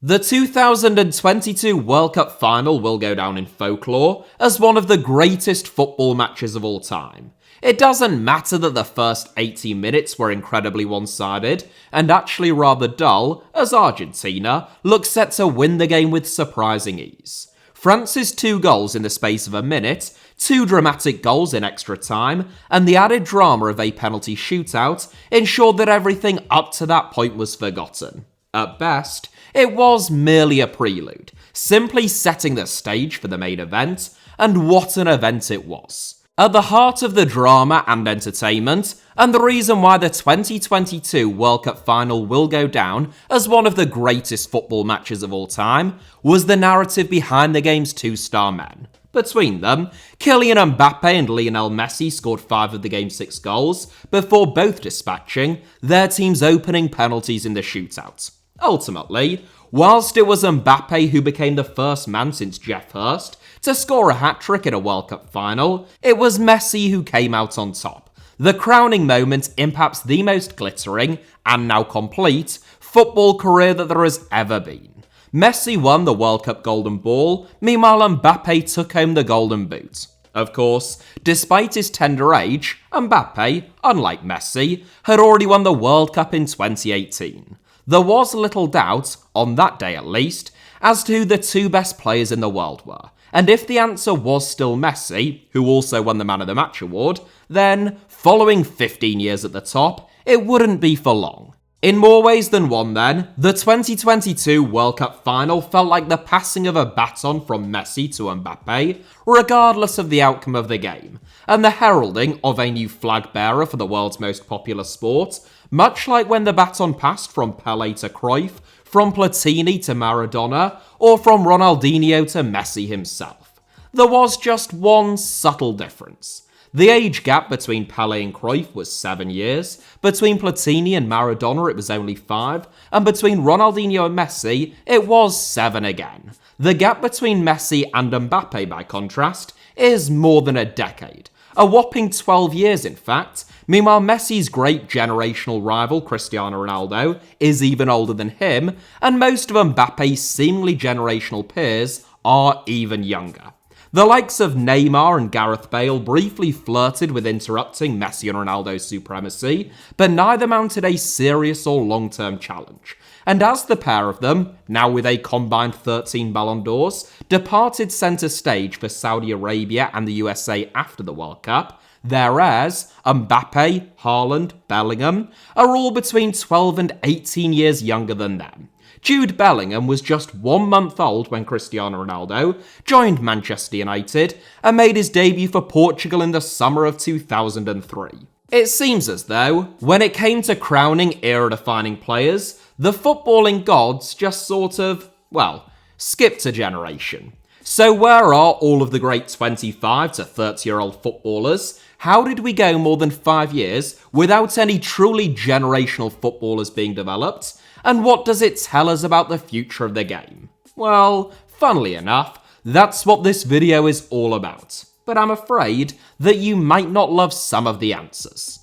The 2022 World Cup final will go down in folklore as one of the greatest football matches of all time. It doesn't matter that the first 80 minutes were incredibly one-sided and actually rather dull, as Argentina looks set to win the game with surprising ease. France's 2 goals in the space of a minute, 2 dramatic goals in extra time, and the added drama of a penalty shootout ensured that everything up to that point was forgotten. At best, it was merely a prelude, simply setting the stage for the main event, and what an event it was. At the heart of the drama and entertainment, and the reason why the 2022 World Cup final will go down as one of the greatest football matches of all time, was the narrative behind the game's 2-star men. Between them, Kylian Mbappé and Lionel Messi scored 5 of the game's 6 goals, before both dispatching their team's opening penalties in the shootout. Ultimately, whilst it was Mbappe who became the first man since Jeff Hurst to score a hat-trick in a World Cup final, it was Messi who came out on top. The crowning moment in perhaps the most glittering, and now complete, football career that there has ever been. Messi won the World Cup Golden Ball, meanwhile Mbappe took home the Golden Boot. Of course, despite his tender age, Mbappe, unlike Messi, had already won the World Cup in 2018. There was little doubt, on that day at least, as to who the 2 best players in the world were. And if the answer was still Messi, who also won the Man of the Match award, then, following 15 years at the top, it wouldn't be for long. In more ways than one then, the 2022 World Cup final felt like the passing of a baton from Messi to Mbappe, regardless of the outcome of the game, and the heralding of a new flag bearer for the world's most popular sport, much like when the baton passed from Pelé to Cruyff, from Platini to Maradona, or from Ronaldinho to Messi himself. There was just one subtle difference. The age gap between Pelé and Cruyff was 7 years, between Platini and Maradona it was only 5, and between Ronaldinho and Messi it was 7 again. The gap between Messi and Mbappe, by contrast, is more than a decade. A whopping 12 years, in fact. Meanwhile, Messi's great generational rival, Cristiano Ronaldo, is even older than him, and most of Mbappe's seemingly generational peers are even younger. The likes of Neymar and Gareth Bale briefly flirted with interrupting Messi and Ronaldo's supremacy, but neither mounted a serious or long-term challenge. And as the pair of them, now with a combined 13 Ballon d'Ors, departed centre stage for Saudi Arabia and the USA after the World Cup, their heirs, Mbappe, Haaland, Bellingham, are all between 12 and 18 years younger than them. Jude Bellingham was just 1 month old when Cristiano Ronaldo joined Manchester United and made his debut for Portugal in the summer of 2003. It seems as though, when it came to crowning era-defining players, the footballing gods just sort of, well, skipped a generation. So where are all of the great 25 to 30-year-old footballers? How did we go more than 5 years without any truly generational footballers being developed? And what does it tell us about the future of the game? Well, funnily enough, that's what this video is all about. But I'm afraid that you might not love some of the answers.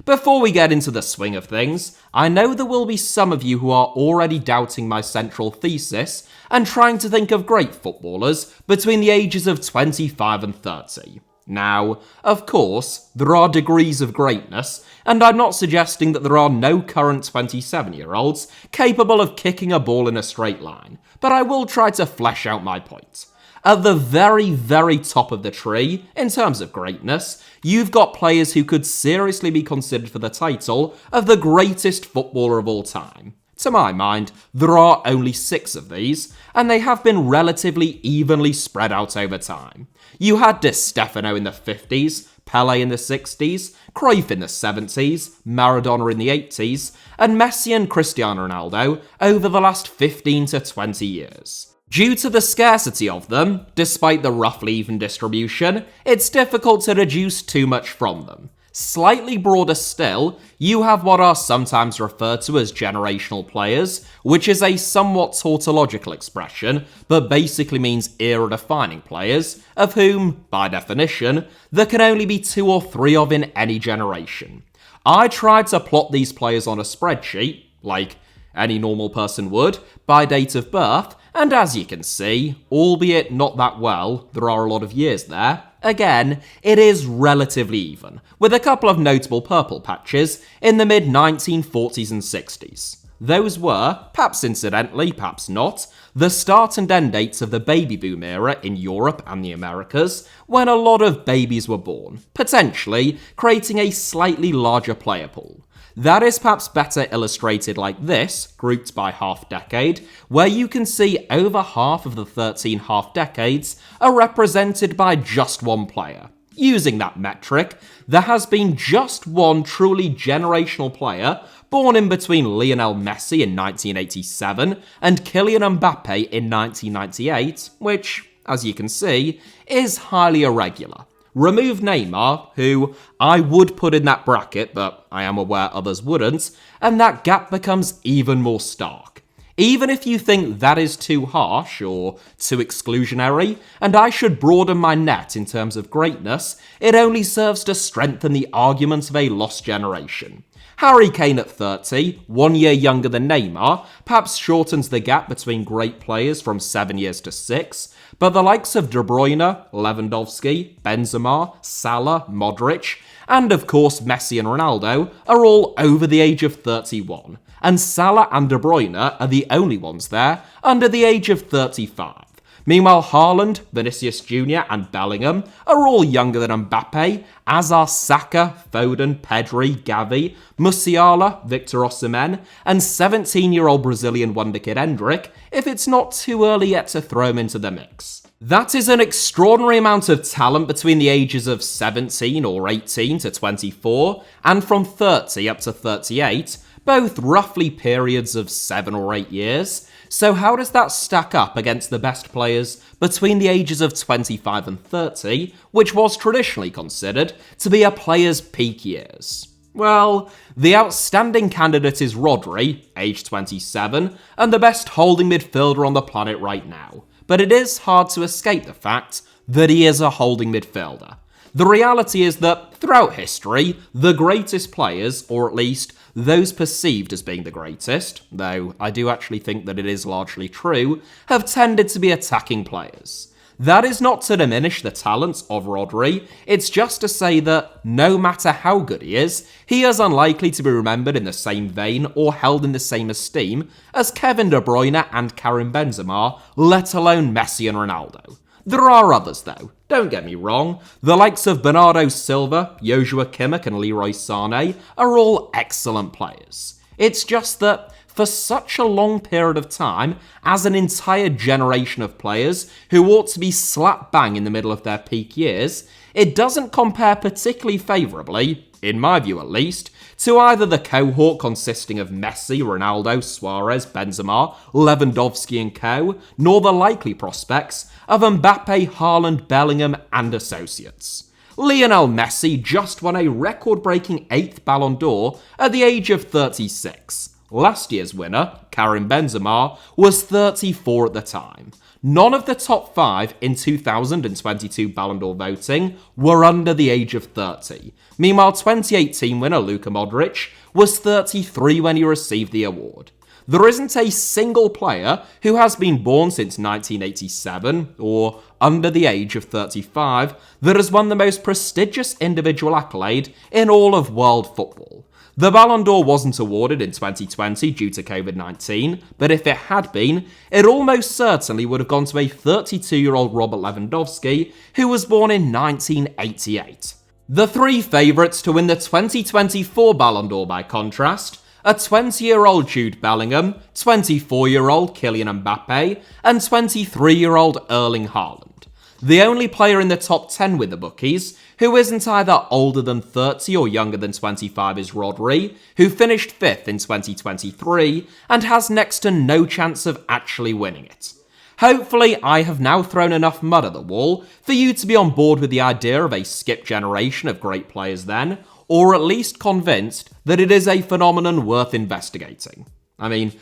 Before we get into the swing of things, I know there will be some of you who are already doubting my central thesis and trying to think of great footballers between the ages of 25 and 30. Now, of course, there are degrees of greatness, and I'm not suggesting that there are no current 27-year-olds capable of kicking a ball in a straight line, but I will try to flesh out my point. At the very, very top of the tree, in terms of greatness, you've got players who could seriously be considered for the title of the greatest footballer of all time. To my mind, there are only 6 of these, and they have been relatively evenly spread out over time. You had Di Stefano in the 50s, Pelé in the 60s, Cruyff in the 70s, Maradona in the 80s, and Messi and Cristiano Ronaldo over the last 15 to 20 years. Due to the scarcity of them, despite the roughly even distribution, it's difficult to deduce too much from them. Slightly broader still, you have what are sometimes referred to as generational players, which is a somewhat tautological expression, but basically means era-defining players, of whom, by definition, there can only be 2 or 3 of in any generation. I tried to plot these players on a spreadsheet, like Any normal person would, by date of birth, and as you can see, albeit not that well, there are a lot of years there, again, it is relatively even, with a couple of notable purple patches in the mid-1940s and 60s. Those were, perhaps incidentally, perhaps not, the start and end dates of the baby boom era in Europe and the Americas, when a lot of babies were born, potentially creating a slightly larger player pool. That is perhaps better illustrated like this, grouped by half-decade, where you can see over half of the 13 half-decades are represented by just one player. Using that metric, there has been just one truly generational player born in between Lionel Messi in 1987 and Kylian Mbappé in 1998, which, as you can see, is highly irregular. Remove Neymar, who I would put in that bracket, but I am aware others wouldn't, and that gap becomes even more stark. Even if you think that is too harsh or too exclusionary, and I should broaden my net in terms of greatness, it only serves to strengthen the argument of a lost generation. Harry Kane at 30, 1 year younger than Neymar, perhaps shortens the gap between great players from 7 years to 6, but the likes of De Bruyne, Lewandowski, Benzema, Salah, Modrić, and of course Messi and Ronaldo are all over the age of 31, and Salah and De Bruyne are the only ones there under the age of 35. Meanwhile, Haaland, Vinicius Jr. and Bellingham are all younger than Mbappe, as are Saka, Foden, Pedri, Gavi, Musiala, Victor Osimhen, and 17-year-old Brazilian wonderkid Endrick, if it's not too early yet to throw him into the mix. That is an extraordinary amount of talent between the ages of 17 or 18 to 24, and from 30 up to 38, both roughly periods of 7 or 8 years. So how does that stack up against the best players between the ages of 25 and 30, which was traditionally considered to be a player's peak years? Well, the outstanding candidate is Rodri, age 27, and the best holding midfielder on the planet right now. But it is hard to escape the fact that he is a holding midfielder. The reality is that throughout history, the greatest players, or at least those perceived as being the greatest, though I do actually think that it is largely true, have tended to be attacking players. That is not to diminish the talents of Rodri, it's just to say that no matter how good he is unlikely to be remembered in the same vein or held in the same esteem as Kevin De Bruyne and Karim Benzema, let alone Messi and Ronaldo. There are others though, don't get me wrong. The likes of Bernardo Silva, Joshua Kimmich and Leroy Sané are all excellent players. It's just that for such a long period of time, as an entire generation of players who ought to be slap bang in the middle of their peak years, it doesn't compare particularly favourably, in my view at least, to either the cohort consisting of Messi, Ronaldo, Suarez, Benzema, Lewandowski and co, nor the likely prospects of Mbappe, Haaland, Bellingham and associates. Lionel Messi just won a record-breaking 8th Ballon d'Or at the age of 36. Last year's winner, Karim Benzema, was 34 at the time. None of the top 5 in 2022 Ballon d'Or voting were under the age of 30. Meanwhile, 2018 winner Luka Modrić was 33 when he received the award. There isn't a single player who has been born since 1987, or under the age of 35, that has won the most prestigious individual accolade in all of world football. The Ballon d'Or wasn't awarded in 2020 due to COVID-19, but if it had been, it almost certainly would have gone to a 32-year-old Robert Lewandowski, who was born in 1988. The 3 favourites to win the 2024 Ballon d'Or, by contrast, are 20-year-old Jude Bellingham, 24-year-old Kylian Mbappé, and 23-year-old Erling Haaland. The only player in the top 10 with the bookies who isn't either older than 30 or younger than 25 is Rodri, who finished 5th in 2023 and has next to no chance of actually winning it. Hopefully, I have now thrown enough mud at the wall for you to be on board with the idea of a skip generation of great players then, or at least convinced that it is a phenomenon worth investigating. I mean,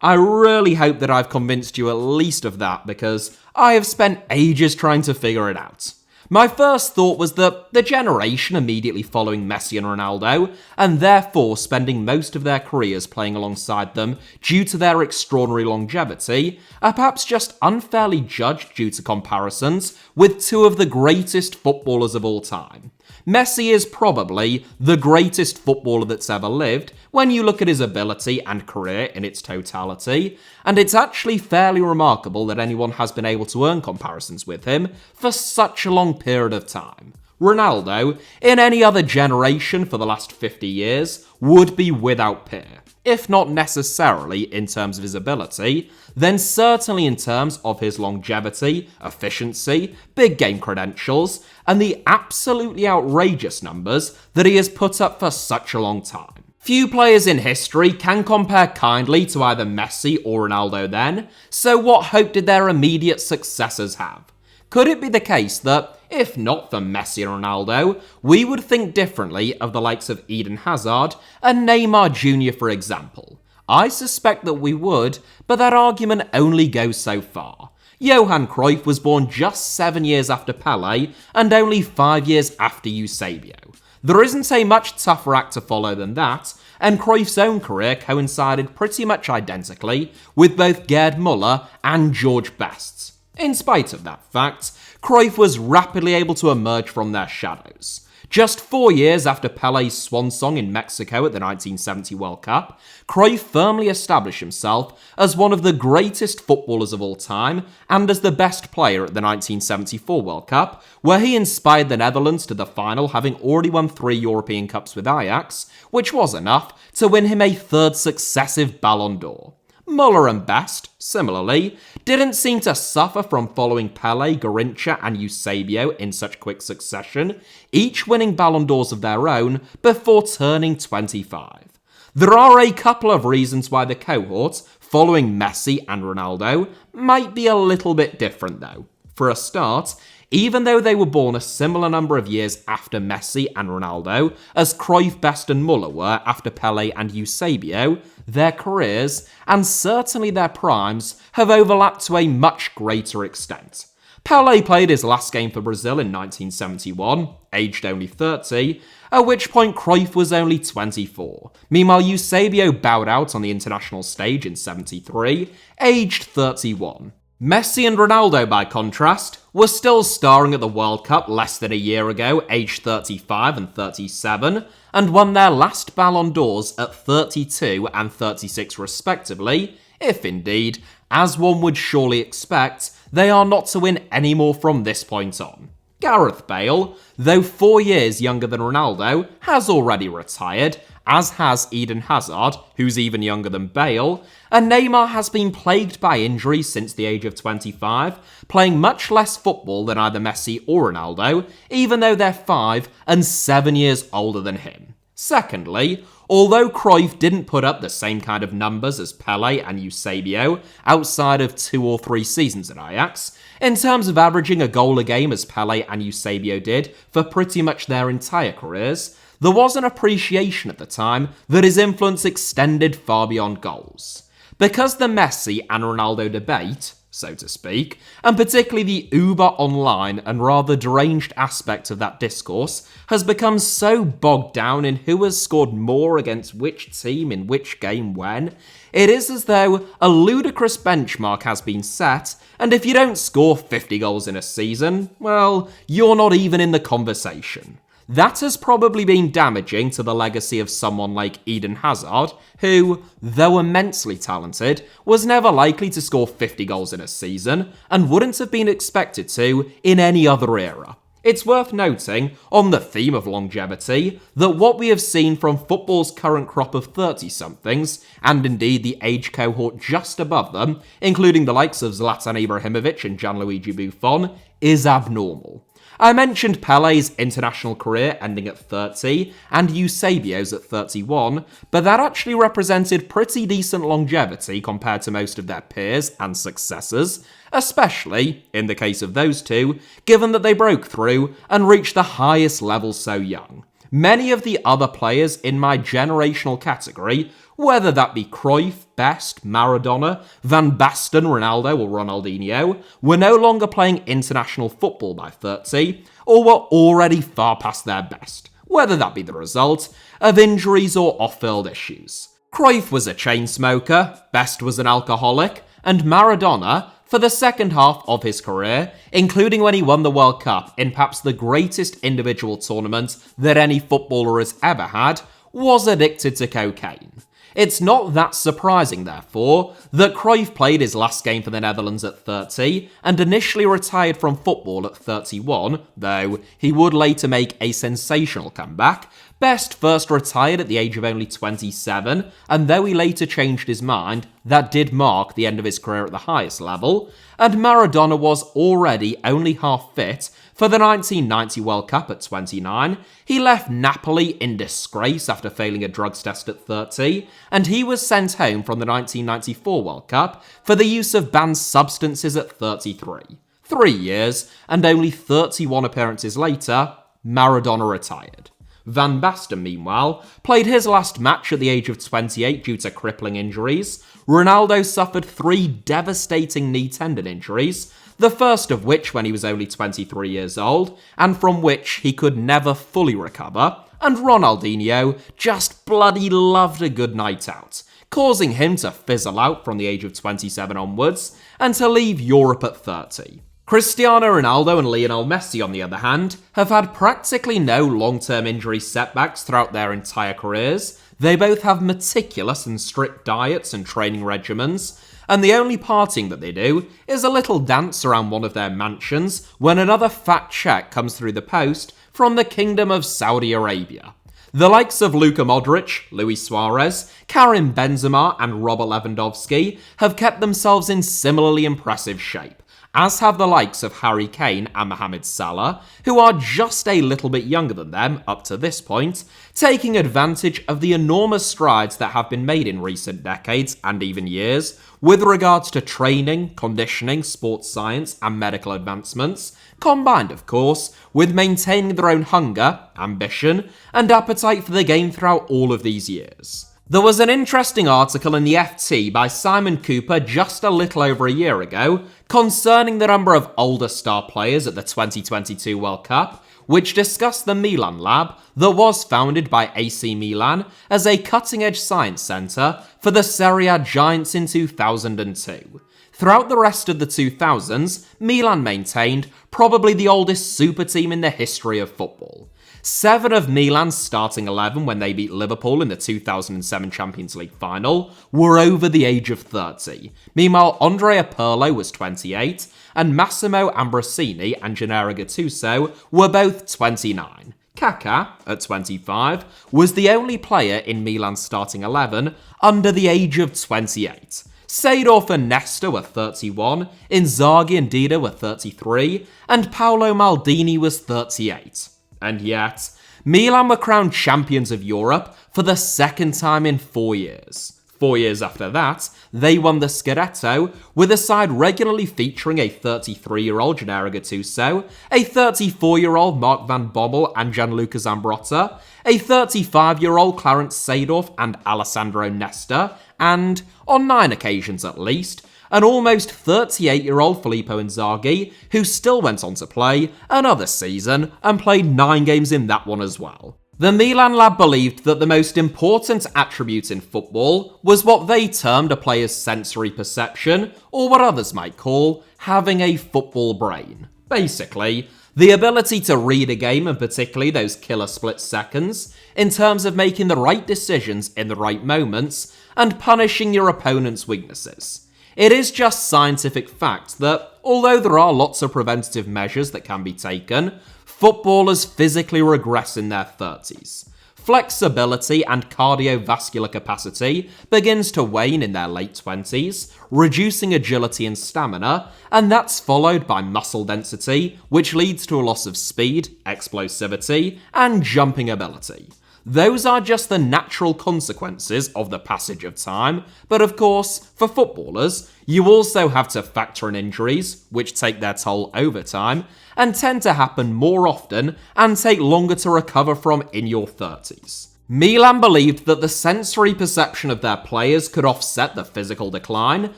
I really hope that I've convinced you at least of that, because I have spent ages trying to figure it out. My first thought was that the generation immediately following Messi and Ronaldo, and therefore spending most of their careers playing alongside them due to their extraordinary longevity, are perhaps just unfairly judged due to comparisons with two of the greatest footballers of all time. Messi is probably the greatest footballer that's ever lived when you look at his ability and career in its totality, and it's actually fairly remarkable that anyone has been able to earn comparisons with him for such a long period of time. Ronaldo, in any other generation for the last 50 years, would be without peer. If not necessarily in terms of his ability, then certainly in terms of his longevity, efficiency, big game credentials, and the absolutely outrageous numbers that he has put up for such a long time. Few players in history can compare kindly to either Messi or Ronaldo then, so what hope did their immediate successors have? Could it be the case that, if not for Messi and Ronaldo, we would think differently of the likes of Eden Hazard and Neymar Jr. for example? I suspect that we would, but that argument only goes so far. Johan Cruyff was born just 7 years after Pelé and only 5 years after Eusebio. There isn't a much tougher act to follow than that, and Cruyff's own career coincided pretty much identically with both Gerd Müller and George Best's. In spite of that fact, Cruyff was rapidly able to emerge from their shadows. Just 4 years after Pelé's swan song in Mexico at the 1970 World Cup, Cruyff firmly established himself as one of the greatest footballers of all time and as the best player at the 1974 World Cup, where he inspired the Netherlands to the final, having already won 3 European Cups with Ajax, which was enough to win him a third successive Ballon d'Or. Müller and Best, similarly, didn't seem to suffer from following Pelé, Garrincha and Eusebio in such quick succession, each winning Ballon d'Ors of their own before turning 25. There are a couple of reasons why the cohort, following Messi and Ronaldo, might be a little bit different though. For a start, even though they were born a similar number of years after Messi and Ronaldo, as Cruyff, Best and Müller were after Pelé and Eusebio, their careers, and certainly their primes, have overlapped to a much greater extent. Pelé played his last game for Brazil in 1971, aged only 30, at which point Cruyff was only 24. Meanwhile, Eusebio bowed out on the international stage in 73, aged 31. Messi and Ronaldo, by contrast, were still starring at the World Cup less than a year ago, aged 35 and 37, and won their last Ballon d'Ors at 32 and 36 respectively, if indeed, as one would surely expect, they are not to win any more from this point on. Gareth Bale, though 4 years younger than Ronaldo, has already retired, as has Eden Hazard, who's even younger than Bale, and Neymar has been plagued by injuries since the age of 25, playing much less football than either Messi or Ronaldo, even though they're 5 and 7 years older than him. Secondly, although Cruyff didn't put up the same kind of numbers as Pelé and Eusebio outside of 2 or 3 seasons at Ajax, in terms of averaging a goal a game as Pelé and Eusebio did for pretty much their entire careers, there was an appreciation at the time that his influence extended far beyond goals. Because the Messi and Ronaldo debate, so to speak, and particularly the uber online and rather deranged aspect of that discourse has become so bogged down in who has scored more against which team in which game when, it is as though a ludicrous benchmark has been set, and if you don't score 50 goals in a season, well, you're not even in the conversation. That has probably been damaging to the legacy of someone like Eden Hazard, who, though immensely talented, was never likely to score 50 goals in a season, and wouldn't have been expected to in any other era. It's worth noting, on the theme of longevity, that what we have seen from football's current crop of 30-somethings, and indeed the age cohort just above them, including the likes of Zlatan Ibrahimovic and Gianluigi Buffon, is abnormal. I mentioned Pelé's international career ending at 30 and Eusebio's at 31, but that actually represented pretty decent longevity compared to most of their peers and successors, especially, in the case of those two, given that they broke through and reached the highest level so young. Many of the other players in my generational category Whether that be Cruyff, Best, Maradona, Van Basten, Ronaldo or Ronaldinho, were no longer playing international football by 30, or were already far past their best, whether that be the result of injuries or off-field issues. Cruyff was a chain smoker, Best was an alcoholic, and Maradona, for the second half of his career, including when he won the World Cup in perhaps the greatest individual tournament that any footballer has ever had, was addicted to cocaine. It's not that surprising, therefore, that Cruyff played his last game for the Netherlands at 30 and initially retired from football at 31, though he would later make a sensational comeback. Best first retired at the age of only 27, and though he later changed his mind, that did mark the end of his career at the highest level, and Maradona was already only half fit for the 1990 World Cup at 29. He left Napoli in disgrace after failing a drugs test at 30, and he was sent home from the 1994 World Cup for the use of banned substances at 33. 3 years, and only 31 appearances later, Maradona retired. Van Basten, meanwhile, played his last match at the age of 28 due to crippling injuries. Ronaldo suffered 3 devastating knee tendon injuries, the first of which when he was only 23 years old, and from which he could never fully recover, and Ronaldinho just bloody loved a good night out, causing him to fizzle out from the age of 27 onwards, and to leave Europe at 30. Cristiano Ronaldo and Lionel Messi, on the other hand, have had practically no long-term injury setbacks throughout their entire careers. They both have meticulous and strict diets and training regimens, and the only partying that they do is a little dance around one of their mansions when another fat check comes through the post from the Kingdom of Saudi Arabia. The likes of Luka Modrić, Luis Suarez, Karim Benzema and Robert Lewandowski have kept themselves in similarly impressive shape, as have the likes of Harry Kane and Mohamed Salah, who are just a little bit younger than them up to this point, taking advantage of the enormous strides that have been made in recent decades and even years with regards to training, conditioning, sports science and medical advancements, combined, of course, with maintaining their own hunger, ambition and appetite for the game throughout all of these years. There was an interesting article in the FT by Simon Cooper just a little over a year ago concerning the number of older star players at the 2022 World Cup, which discussed the Milan Lab that was founded by AC Milan as a cutting-edge science centre for the Serie A giants in 2002. Throughout the rest of the 2000s, Milan maintained probably the oldest super team in the history of football. 7 of Milan's starting 11 when they beat Liverpool in the 2007 Champions League final were over the age of 30. Meanwhile, Andrea Pirlo was 28, and Massimo Ambrosini and Gennaro Gattuso were both 29. Kaká, at 25, was the only player in Milan's starting 11 under the age of 28. Seedorf and Nesta were 31, Inzaghi and Dida were 33, and Paolo Maldini was 38. And yet, Milan were crowned champions of Europe for the second time in 4 years. 4 years after that, they won the Scudetto, with a side regularly featuring a 33-year-old Gennaro Gattuso, a 34-year-old Mark van Bommel and Gianluca Zambrotta, a 35-year-old Clarence Seedorf and Alessandro Nesta, and, on 9 occasions at least, an almost 38-year-old Filippo Inzaghi, who still went on to play another season and played 9 games in that one as well. The Milan Lab believed that the most important attribute in football was what they termed a player's sensory perception, or what others might call having a football brain. Basically, the ability to read a game, and particularly those killer split seconds, in terms of making the right decisions in the right moments and punishing your opponent's weaknesses. It is just scientific fact that, although there are lots of preventative measures that can be taken, footballers physically regress in their 30s. Flexibility and cardiovascular capacity begins to wane in their late 20s, reducing agility and stamina, and that's followed by muscle density, which leads to a loss of speed, explosivity, and jumping ability. Those are just the natural consequences of the passage of time, but of course, for footballers, you also have to factor in injuries, which take their toll over time, and tend to happen more often and take longer to recover from in your 30s. Milan believed that the sensory perception of their players could offset the physical decline,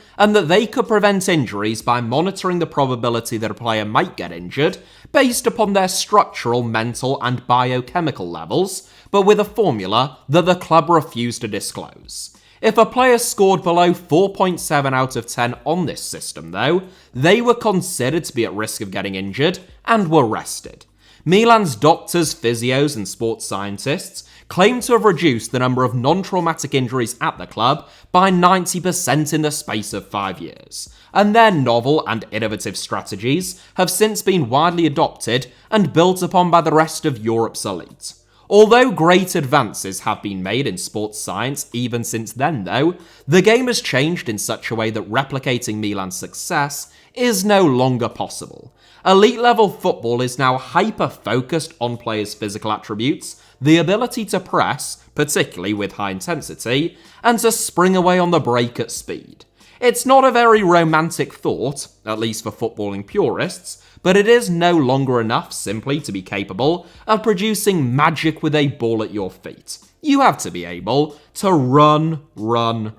and that they could prevent injuries by monitoring the probability that a player might get injured based upon their structural, mental, and biochemical levels, but with a formula that the club refused to disclose. If a player scored below 4.7 out of 10 on this system, though, they were considered to be at risk of getting injured and were rested. Milan's doctors, physios, and sports scientists claim to have reduced the number of non-traumatic injuries at the club by 90% in the space of 5 years, and their novel and innovative strategies have since been widely adopted and built upon by the rest of Europe's elite. Although great advances have been made in sports science even since then, though, the game has changed in such a way that replicating Milan's success is no longer possible. Elite-level football is now hyper-focused on players' physical attributes, the ability to press, particularly with high intensity, and to spring away on the break at speed. It's not a very romantic thought, at least for footballing purists, but it is no longer enough simply to be capable of producing magic with a ball at your feet. You have to be able to run.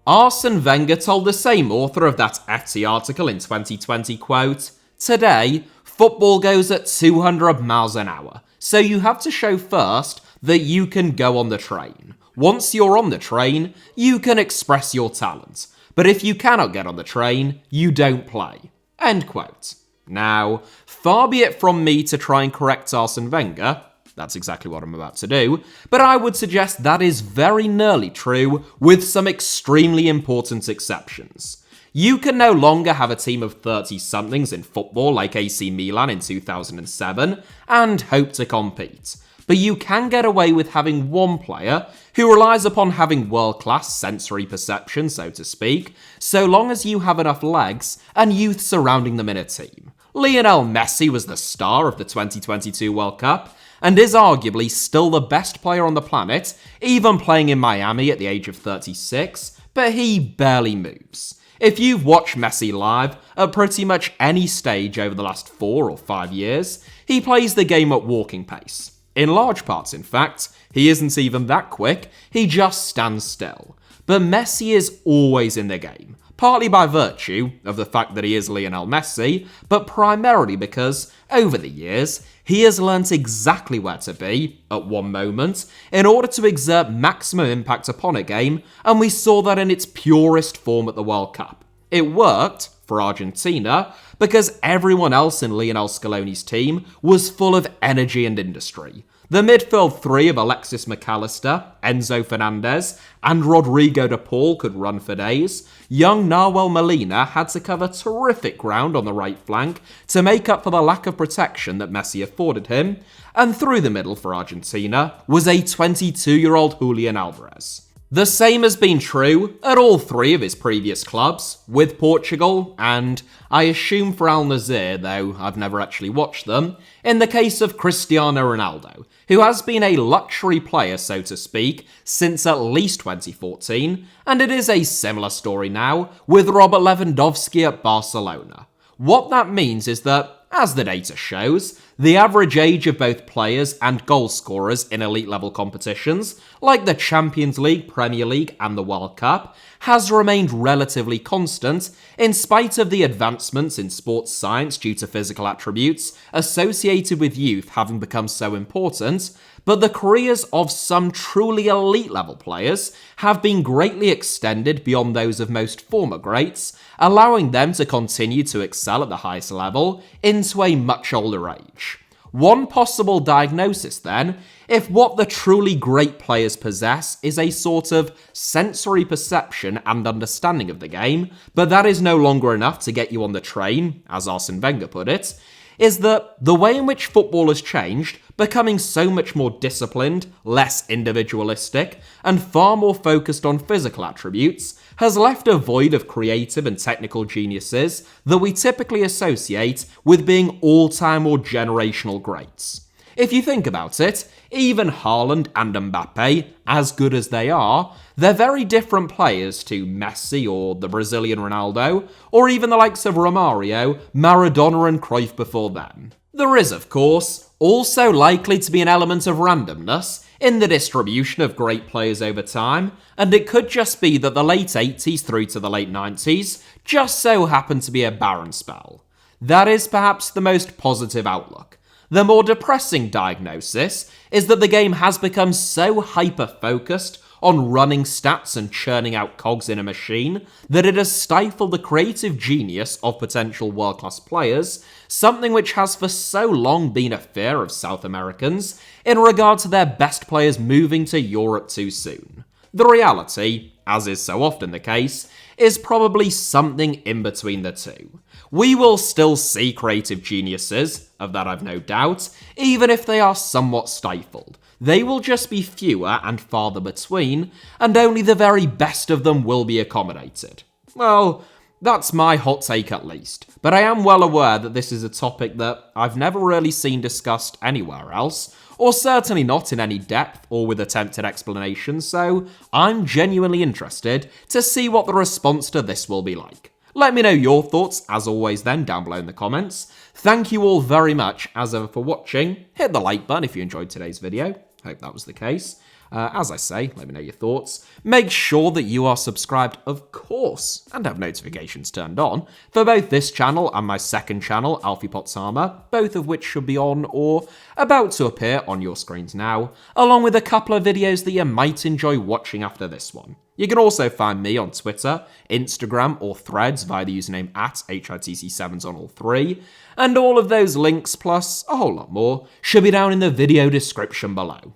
Arsene Wenger told the same author of that FT article in 2020, quote, "Today, football goes at 200 miles an hour, so you have to show first that you can go on the train. Once you're on the train, you can express your talent. But if you cannot get on the train, you don't play." End quote. Now, far be it from me to try and correct Arsene Wenger, that's exactly what I'm about to do, but I would suggest that is very nearly true, with some extremely important exceptions. You can no longer have a team of 30-somethings in football like AC Milan in 2007 and hope to compete. But you can get away with having one player who relies upon having world-class sensory perception, so to speak, so long as you have enough legs and youth surrounding them in a team. Lionel Messi was the star of the 2022 World Cup and is arguably still the best player on the planet, even playing in Miami at the age of 36, but he barely moves. If you've watched Messi live at pretty much any stage over the last 4 or 5 years, he plays the game at walking pace. In large parts, in fact, he isn't even that quick, he just stands still. But Messi is always in the game, partly by virtue of the fact that he is Lionel Messi, but primarily because, over the years, he has learnt exactly where to be, at one moment, in order to exert maximum impact upon a game, and we saw that in its purest form at the World Cup. It worked for Argentina because everyone else in Lionel Scaloni's team was full of energy and industry. The midfield three of Alexis McAllister, Enzo Fernandez, and Rodrigo de Paul could run for days. Young Nahuel Molina had to cover terrific ground on the right flank to make up for the lack of protection that Messi afforded him. And through the middle for Argentina was a 22-year-old Julian Alvarez. The same has been true at all three of his previous clubs, with Portugal and, I assume for Al Nassr, though I've never actually watched them, in the case of Cristiano Ronaldo, who has been a luxury player, so to speak, since at least 2014, and it is a similar story now with Robert Lewandowski at Barcelona. What that means is that, as the data shows, the average age of both players and goal scorers in elite-level competitions, like the Champions League, Premier League, and the World Cup, has remained relatively constant in spite of the advancements in sports science due to physical attributes associated with youth having become so important, but the careers of some truly elite-level players have been greatly extended beyond those of most former greats, allowing them to continue to excel at the highest level into a much older age. One possible diagnosis, then, if what the truly great players possess is a sort of sensory perception and understanding of the game, but that is no longer enough to get you on the train, as Arsene Wenger put it, is that the way in which football has changed, becoming so much more disciplined, less individualistic, and far more focused on physical attributes, has left a void of creative and technical geniuses that we typically associate with being all-time or generational greats. If you think about it, even Haaland and Mbappe, as good as they are, they're very different players to Messi or the Brazilian Ronaldo, or even the likes of Romario, Maradona and Cruyff before them. There is, of course, Also likely to be an element of randomness in the distribution of great players over time, and it could just be that the late 80s through to the late 90s just so happened to be a barren spell. That is perhaps the most positive outlook. The more depressing diagnosis is that the game has become so hyper-focused on running stats and churning out cogs in a machine that it has stifled the creative genius of potential world-class players, something which has for so long been a fear of South Americans in regard to their best players moving to Europe too soon. The reality, as is so often the case, is probably something in between the two. We will still see creative geniuses, of that I've no doubt, even if they are somewhat stifled. They will just be fewer and farther between, and only the very best of them will be accommodated. Well, that's my hot take at least, but I am well aware that this is a topic that I've never really seen discussed anywhere else, or certainly not in any depth or with attempted explanation, so I'm genuinely interested to see what the response to this will be like. Let me know your thoughts, as always then, down below in the comments. Thank you all very much, as ever, for watching. Hit the like button if you enjoyed today's video. Hope that was the case. As I say, let me know your thoughts. Make sure that you are subscribed, of course, and have notifications turned on for both this channel and my second channel, Alfie Potsama, both of which should be on or about to appear on your screens now, along with a couple of videos that you might enjoy watching after this one. You can also find me on Twitter, Instagram, or Threads via the username at HITC Sevens on all three, and all of those links plus a whole lot more should be down in the video description below.